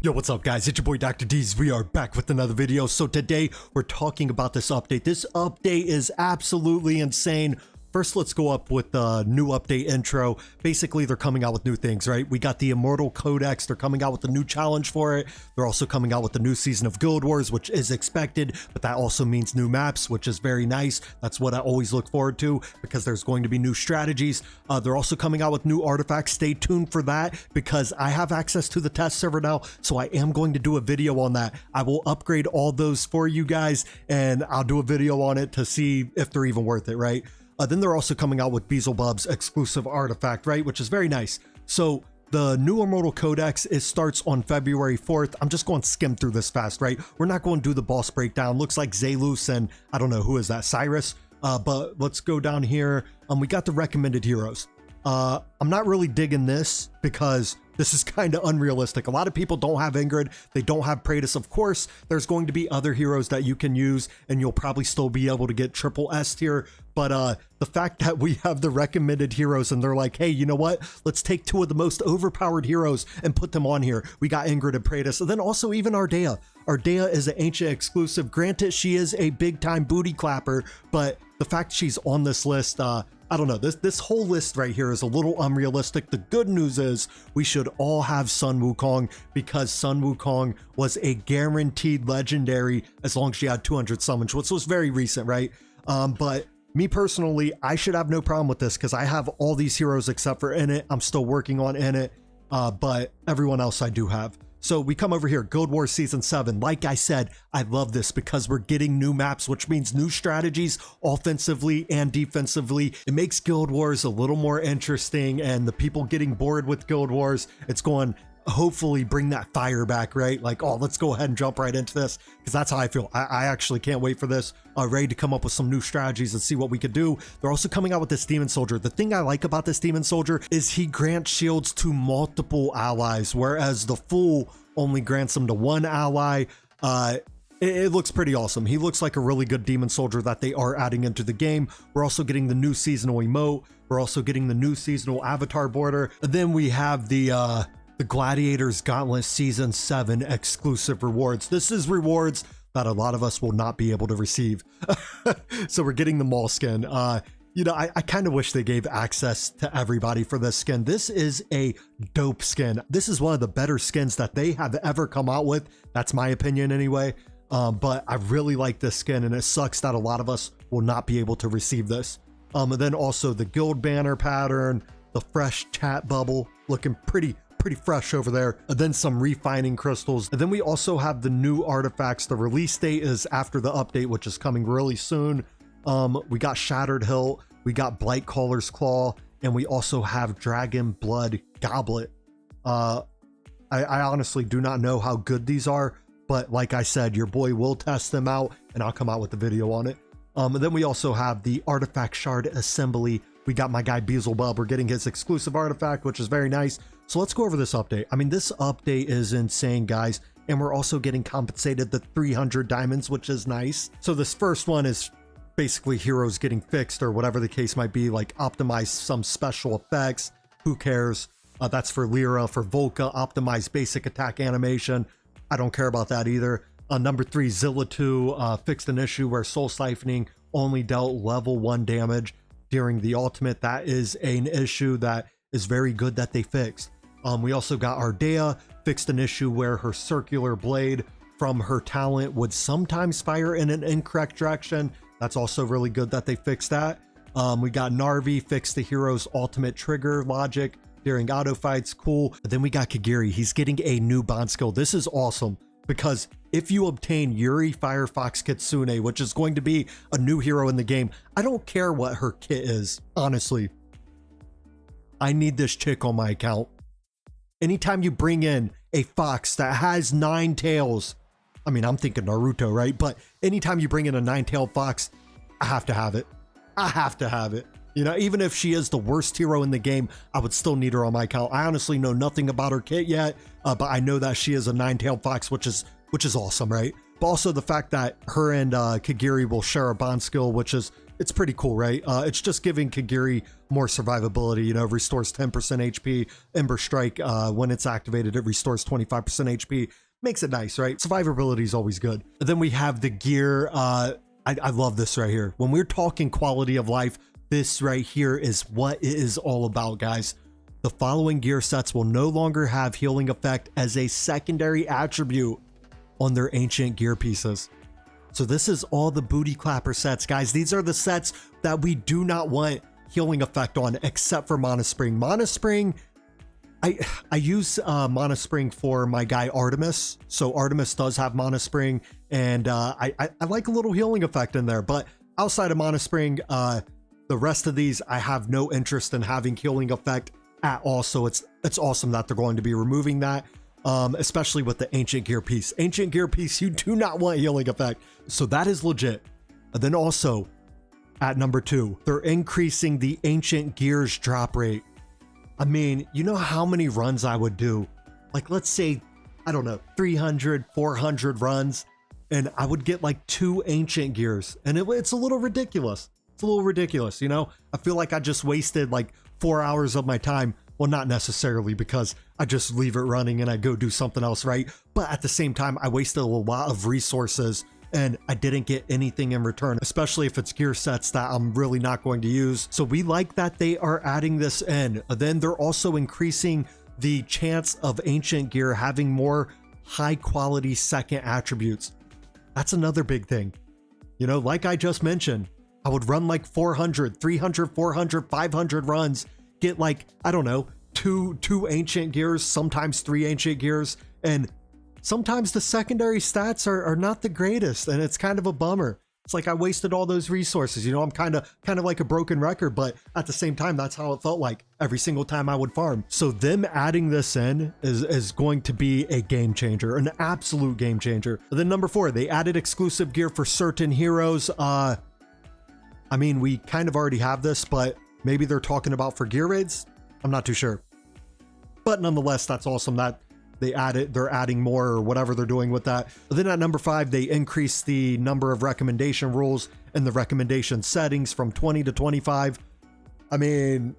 Yo, what's up guys? It's your boy Dr. D's. We are back with another video. So today we're talking about this update. This update is absolutely insane. First, let's go up with the new update intro. Basically, they're coming out with new things, right? We got the Immortal Codex. They're coming out with a new challenge for it. They're also coming out with the new season of Guild Wars, which is expected, but that also means new maps, which is very nice. That's what I always look forward to because there's going to be new strategies. They're also coming out with new artifacts. Stay tuned for that because I have access to the test server now, so I am going to do a video on that. I will upgrade all those for you guys, and I'll do a video on it to see if they're even worth it, right? Then they're also coming out with Beelzebub's exclusive artifact, right? Which is very nice. So the new Immortal Codex, it starts on February 4th. I'm just going to skim through this fast, right? We're not going to do the boss breakdown. Looks like Zalus and I don't know, who is that? Cyrus? But let's go down here. We got the recommended heroes. I'm not really digging this because this is kind of unrealistic. A lot of people don't have Ingrid. They don't have Praetus. Of course, there's going to be other heroes that you can use and you'll probably still be able to get triple S tier. But the fact that we have the recommended heroes and they're like, hey, you know what? Let's take two of the most overpowered heroes and put them on here. We got Ingrid and Praetus. And then also even Ardea. Ardea is an ancient exclusive. Granted, she is a big time booty clapper, but the fact she's on this list, I don't know, this whole list right here is a little unrealistic. The good news is we should all have Sun Wukong because Sun Wukong was a guaranteed legendary as long as she had 200 summons, which was very recent, right? But me personally, I should have no problem with this because I have all these heroes except for Init. I'm still working on Init, but everyone else I do have. So we come over here, Guild Wars Season 7. Like I said, I love this because we're getting new maps, which means new strategies offensively and defensively. It makes Guild Wars a little more interesting, and the people getting bored with Guild Wars, it's going to hopefully bring that fire back, right? Like, oh, let's go ahead and jump right into this because that's how I feel. I actually can't wait for this. Ready to come up with some new strategies and see what we could do. They're also coming out with this Demon Soldier. The thing I like about this Demon Soldier is he grants shields to multiple allies, whereas the Fool only grants them to one ally. It looks pretty awesome. He looks like a really good Demon Soldier that they are adding into the game. We're also getting the new seasonal emote. We're also getting the new seasonal avatar border. And then we have the Gladiators Gauntlet Season 7 exclusive rewards. This is rewards that a lot of us will not be able to receive. So we're getting the Maul skin. You know, I kind of wish they gave access to everybody for this skin. This is a dope skin. This is one of the better skins that they have ever come out with. That's my opinion anyway. But I really like this skin, and it sucks that a lot of us will not be able to receive this. And then also the guild banner pattern, the fresh chat bubble, looking pretty fresh over there, and then some refining crystals. And then we also have the new artifacts. The release date is after the update, which is coming really soon. We got Shattered Hilt, we got Blightcaller's Claw, and we also have Dragon Blood Goblet. I honestly do not know how good these are, but like I said, your boy will test them out and I'll come out with a video on it. And then we also have the Artifact Shard Assembly. We got my guy Beelzebub. We're getting his exclusive artifact, which is very nice. So let's go over this update. I mean, this update is insane, guys. And we're also getting compensated the 300 diamonds, which is nice. So this first one is basically heroes getting fixed or whatever the case might be, like optimize some special effects. Who cares? That's for Lyra. For Volca, optimize basic attack animation. I don't care about that either. Number 3, Zilla 2 fixed an issue where soul siphoning only dealt level 1 damage during the ultimate. That is an issue that is very good that they fixed. We also got Ardea, fixed an issue where her circular blade from her talent would sometimes fire in an incorrect direction. That's also really good that they fixed that. We got Narvi, fixed the hero's ultimate trigger logic during auto fights. Cool. And then we got Kagiri. He's getting a new bond skill. This is awesome because if you obtain Yuri Firefox Kitsune, which is going to be a new hero in the game, I don't care what her kit is, honestly. I need this chick on my account. Anytime you bring in a fox that has 9 tails, I mean, I'm thinking Naruto, right? But anytime you bring in a 9-tailed fox, I have to have it. I have to have it. You know, even if she is the worst hero in the game, I would still need her on my account. I honestly know nothing about her kit yet, but I know that she is a 9-tailed fox, which is awesome, right? But also the fact that her and Kagiri will share a bond skill, which is it's pretty cool, right? It's just giving Kagiri more survivability, you know, restores 10% HP. Ember Strike, when it's activated, it restores 25% HP. Makes it nice, right? Survivability is always good. Then we have the gear. I love this right here. When we're talking quality of life, this right here is what it is all about, guys. The following gear sets will no longer have healing effect as a secondary attribute on their ancient gear pieces. So this is all the booty clapper sets, guys. These are the sets that we do not want healing effect on, except for Mana Spring. Mana Spring, I use Mana Spring for my guy Artemis. So Artemis does have Mana Spring, and I like a little healing effect in there. But outside of Mana Spring, the rest of these, I have no interest in having healing effect at all. So it's awesome that they're going to be removing that, especially with the Ancient Gear piece. Ancient Gear piece, you do not want healing effect. So that is legit. And then also, at number 2, they're increasing the Ancient Gears drop rate. I mean, you know how many runs I would do? Like, let's say, I don't know, 300, 400 runs, and I would get like 2 Ancient Gears. And it's a little ridiculous. It's a little ridiculous, you know? I feel like I just wasted like 4 hours of my time. Well, not necessarily, because I just leave it running and I go do something else, right? But at the same time, I wasted a lot of resources and I didn't get anything in return, especially if it's gear sets that I'm really not going to use. So we like that they are adding this in. Then they're also increasing the chance of ancient gear having more high quality second attributes. That's another big thing. You know, like I just mentioned, I would run like 400, 300, 400, 500 runs, get like, I don't know, two ancient gears, sometimes 3 ancient gears, and sometimes the secondary stats are not the greatest, and it's kind of a bummer. It's like I wasted all those resources. You know, I'm kind of like a broken record, but at the same time, that's how it felt like every single time I would farm. So them adding this in is going to be a game changer, an absolute game changer. Then number 4, they added exclusive gear for certain heroes. I mean, we kind of already have this, but maybe they're talking about for gear raids. I'm not too sure, but nonetheless, that's awesome that they're adding more or whatever they're doing with that. But then at number 5, they increase the number of recommendation rules and the recommendation settings from 20 to 25. I mean,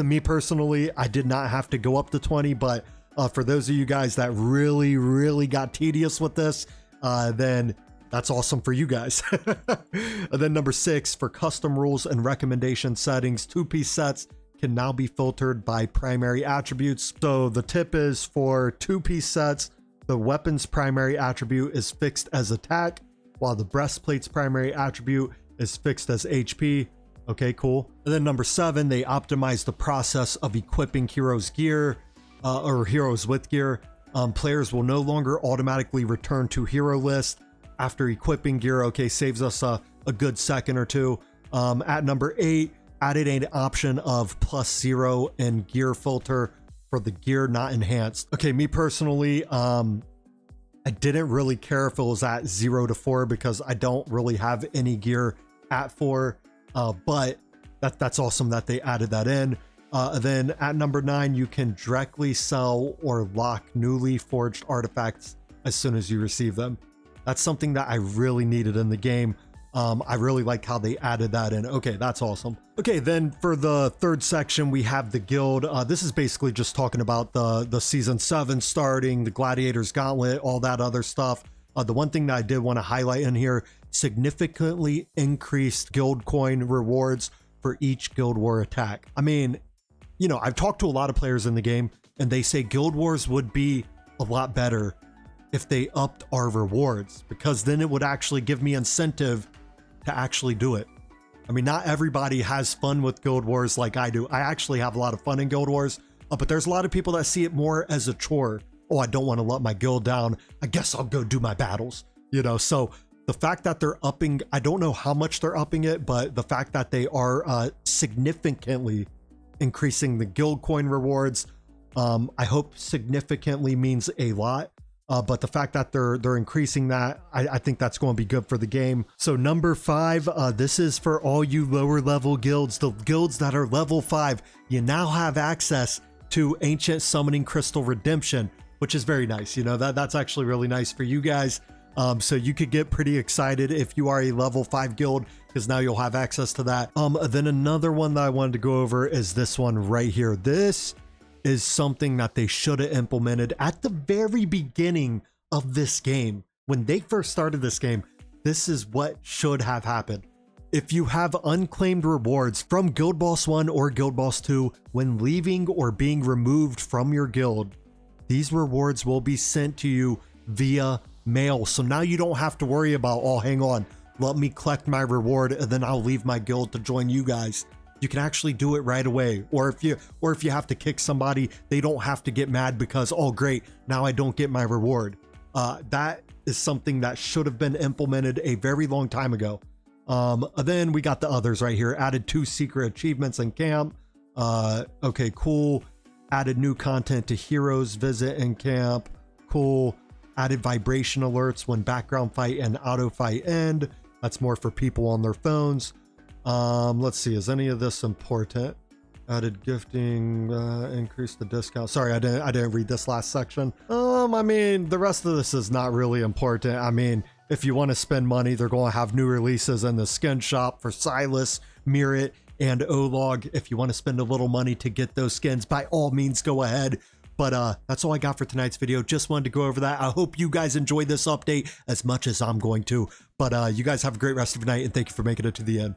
me personally, I did not have to go up to 20, but for those of you guys that really got tedious with this, then that's awesome for you guys. And then number 6, for custom rules and recommendation settings, 2-piece sets can now be filtered by primary attributes. So the tip is for 2-piece sets, the weapon's primary attribute is fixed as attack, while the breastplate's primary attribute is fixed as HP. Okay, cool. And then number 7, they optimize the process of equipping heroes gear, or heroes with gear. Players will no longer automatically return to hero list after equipping gear. Okay, saves us a good second or two. At number 8, added an option of +0 in gear filter for the gear not enhanced. Okay, me personally, I didn't really care if it was at 0 to 4 because I don't really have any gear at 4, but that's awesome that they added that in. Then at number 9, you can directly sell or lock newly forged artifacts as soon as you receive them. That's something that I really needed in the game. I really like how they added that in. Okay, that's awesome. Okay, then for the 3rd section, we have the guild. This is basically just talking about the season 7 starting, the Gladiators Gauntlet, all that other stuff. The one thing that I did want to highlight in here, significantly increased guild coin rewards for each Guild War attack. I mean, you know, I've talked to a lot of players in the game, and they say Guild Wars would be a lot better if they upped our rewards, because then it would actually give me incentive to actually do it. I mean, not everybody has fun with Guild Wars like I do. I actually have a lot of fun in Guild Wars, but there's a lot of people that see it more as a chore. Oh, I don't want to let my guild down. I guess I'll go do my battles, you know? So the fact that they're upping, I don't know how much they're upping it, but the fact that they are significantly increasing the guild coin rewards, I hope significantly means a lot. But the fact that they're increasing that, I think that's going to be good for the game. So number 5, this is for all you lower level guilds, the guilds that are level 5. You now have access to Ancient Summoning Crystal Redemption, which is very nice. You know, that's actually really nice for you guys. So you could get pretty excited if you are a level 5 guild, because now you'll have access to that. Then another one that I wanted to go over is this one right here. This is something that they should have implemented at the very beginning of this game. When they first started this game, this is what should have happened. If you have unclaimed rewards from Guild Boss 1 or Guild Boss 2 when leaving or being removed from your guild, these rewards will be sent to you via mail. So now you don't have to worry about, oh, hang on, let me collect my reward and then I'll leave my guild to join you guys. You can actually do it right away. Or if you have to kick somebody, they don't have to get mad because, oh great, now I don't get my reward. That is something that should have been implemented a very long time ago. Then we got the others right here. Added 2 secret achievements in camp. Okay, cool. Added new content to heroes visit in camp. Cool. Added vibration alerts when background fight and auto fight end. That's more for people on their phones. Let's see, is any of this important? Added gifting, increase the discount. Sorry, I didn't read this last section. I mean, the rest of this is not really important. I mean, if you want to spend money, they're going to have new releases in the skin shop for Silas, Mirrit, and Olog. If you want to spend a little money to get those skins, by all means, go ahead. But that's all I got for tonight's video. Just wanted to go over that. I hope you guys enjoyed this update as much as I'm going to. But you guys have a great rest of your night, and thank you for making it to the end.